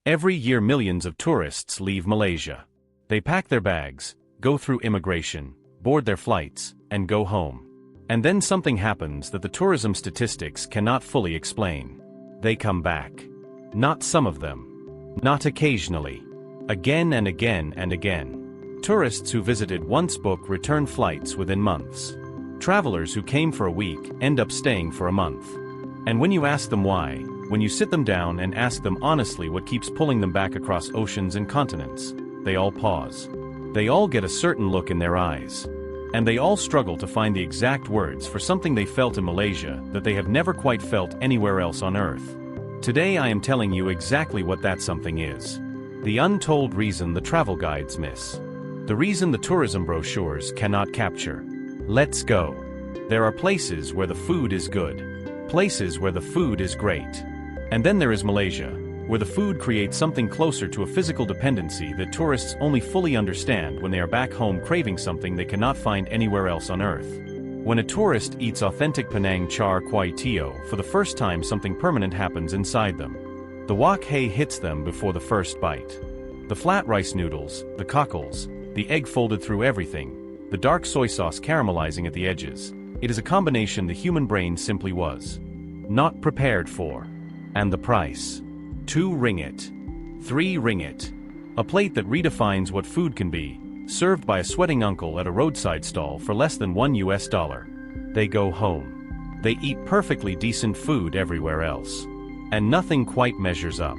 Every year millions of tourists leave Malaysia. They pack their bags, go through immigration, board their flights, and go home. And then something happens that the tourism statistics cannot fully explain. They come back. Not some of them. Not occasionally. Again and again and again. Tourists who visited once book return flights within months. Travelers who came for a week end up staying for a month. And when you ask them why, when you sit them down and ask them honestly what keeps pulling them back across oceans and continents, they all pause. They all get a certain look in their eyes. And they all struggle to find the exact words for something they felt in Malaysia that they have never quite felt anywhere else on Earth. Today I am telling you exactly what that something is. The untold reason the travel guides miss. The reason the tourism brochures cannot capture. Let's go. There are places where the food is good. Places where the food is great. And then there is Malaysia, where the food creates something closer to a physical dependency that tourists only fully understand when they are back home craving something they cannot find anywhere else on Earth. When a tourist eats authentic Penang char kway teow for the first time, something permanent happens inside them. The wok hay hits them before the first bite. The flat rice noodles, the cockles, the egg folded through everything, the dark soy sauce caramelizing at the edges. It is a combination the human brain simply was not prepared for. And the price. 2 ringgit. 3 ringgit. A plate that redefines what food can be, served by a sweating uncle at a roadside stall for less than $1. They go home. They eat perfectly decent food everywhere else. And nothing quite measures up.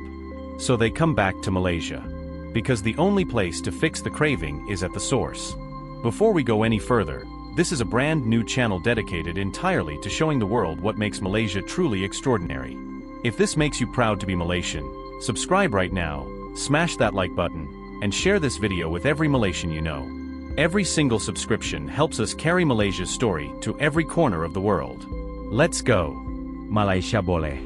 So they come back to Malaysia. Because the only place to fix the craving is at the source. Before we go any further, this is a brand new channel dedicated entirely to showing the world what makes Malaysia truly extraordinary. If this makes you proud to be Malaysian, subscribe right now, smash that like button, and share this video with every Malaysian you know. Every single subscription helps us carry Malaysia's story to every corner of the world. Let's go. Malaysia boleh.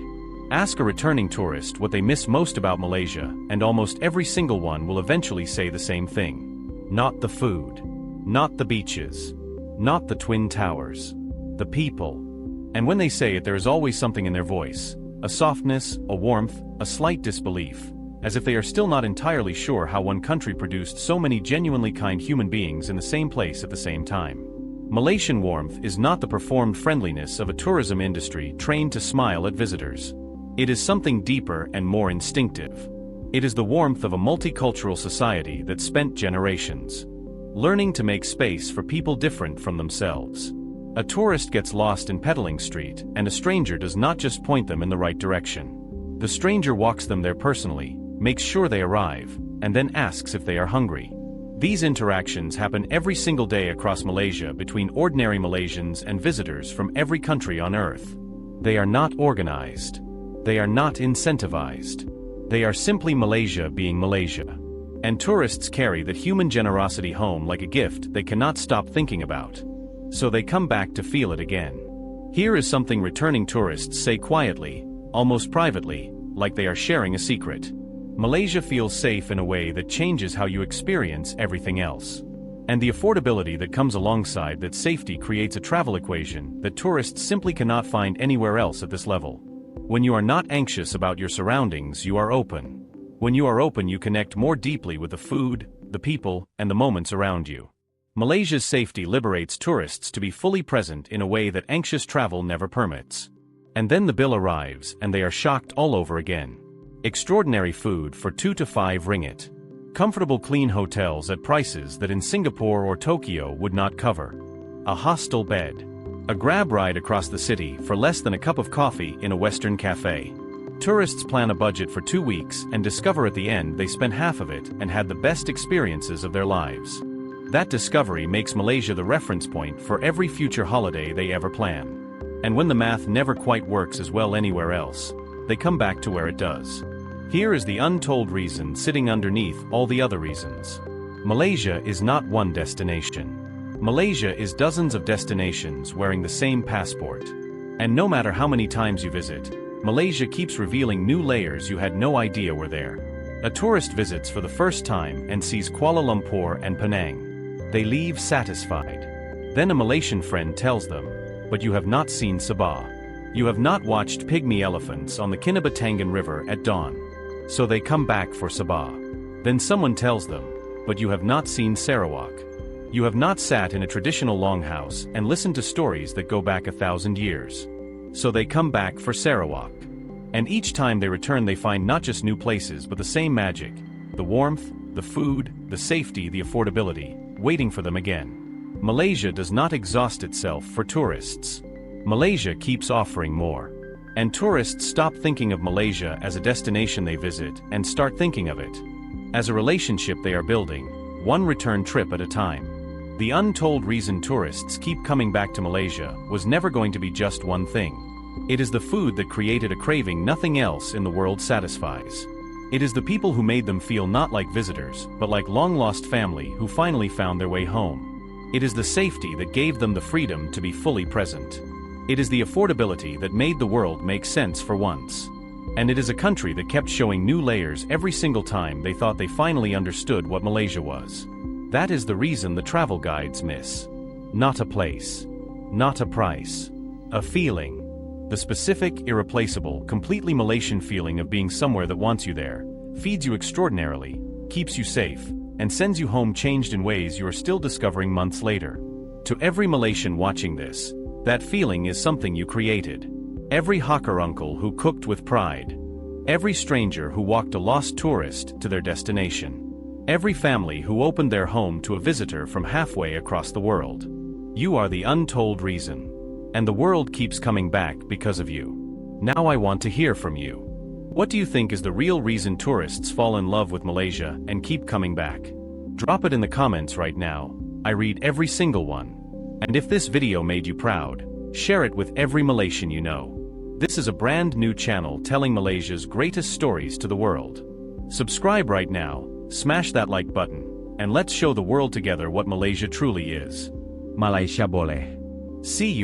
Ask a returning tourist what they miss most about Malaysia, and almost every single one will eventually say the same thing. Not the food. Not the beaches. Not the Twin Towers. The people. And when they say it, there is always something in their voice. A softness, a warmth, a slight disbelief, as if they are still not entirely sure how one country produced so many genuinely kind human beings in the same place at the same time. Malaysian warmth is not the performed friendliness of a tourism industry trained to smile at visitors. It is something deeper and more instinctive. It is the warmth of a multicultural society that spent generations learning to make space for people different from themselves. A tourist gets lost in Petaling Street, and a stranger does not just point them in the right direction. The stranger walks them there personally, makes sure they arrive, and then asks if they are hungry. These interactions happen every single day across Malaysia between ordinary Malaysians and visitors from every country on Earth. They are not organized. They are not incentivized. They are simply Malaysia being Malaysia. And tourists carry that human generosity home like a gift they cannot stop thinking about. So they come back to feel it again. Here is something returning tourists say quietly, almost privately, like they are sharing a secret. Malaysia feels safe in a way that changes how you experience everything else. And the affordability that comes alongside that safety creates a travel equation that tourists simply cannot find anywhere else at this level. When you are not anxious about your surroundings, you are open. When you are open, you connect more deeply with the food, the people, and the moments around you. Malaysia's safety liberates tourists to be fully present in a way that anxious travel never permits. And then the bill arrives and they are shocked all over again. Extraordinary food for 2 to 5 ringgit. Comfortable clean hotels at prices that in Singapore or Tokyo would not cover. A hostel bed. A grab ride across the city for less than a cup of coffee in a Western cafe. Tourists plan a budget for 2 weeks and discover at the end they spent half of it and had the best experiences of their lives. That discovery makes Malaysia the reference point for every future holiday they ever plan. And when the math never quite works as well anywhere else, they come back to where it does. Here is the untold reason sitting underneath all the other reasons. Malaysia is not one destination. Malaysia is dozens of destinations wearing the same passport. And no matter how many times you visit, Malaysia keeps revealing new layers you had no idea were there. A tourist visits for the first time and sees Kuala Lumpur and Penang. They leave satisfied. Then a Malaysian friend tells them, "But you have not seen Sabah. You have not watched pygmy elephants on the Kinabatangan River at dawn. So they come back for Sabah. Then someone tells them, "But you have not seen Sarawak. You have not sat in a traditional longhouse and listened to stories that go back 1,000 years." So they come back for Sarawak. And each time they return they find not just new places but the same magic, the warmth, the food, the safety, the affordability, waiting for them again. Malaysia does not exhaust itself for tourists. Malaysia keeps offering more. And tourists stop thinking of Malaysia as a destination they visit and start thinking of it as a relationship they are building, one return trip at a time. The untold reason tourists keep coming back to Malaysia was never going to be just one thing. It is the food that created a craving nothing else in the world satisfies. It is the people who made them feel not like visitors, but like long-lost family who finally found their way home. It is the safety that gave them the freedom to be fully present. It is the affordability that made the world make sense for once. And it is a country that kept showing new layers every single time they thought they finally understood what Malaysia was. That is the reason the travel guides miss. Not a place. Not a price. A feeling. The specific, irreplaceable, completely Malaysian feeling of being somewhere that wants you there, feeds you extraordinarily, keeps you safe, and sends you home changed in ways you are still discovering months later. To every Malaysian watching this, that feeling is something you created. Every hawker uncle who cooked with pride. Every stranger who walked a lost tourist to their destination. Every family who opened their home to a visitor from halfway across the world. You are the untold reason. And the world keeps coming back because of you. Now I want to hear from you. What do you think is the real reason tourists fall in love with Malaysia and keep coming back? Drop it in the comments right now. I read every single one. And if this video made you proud, share it with every Malaysian you know. This is a brand new channel telling Malaysia's greatest stories to the world. Subscribe right now, smash that like button, and let's show the world together what Malaysia truly is. Malaysia boleh. See you.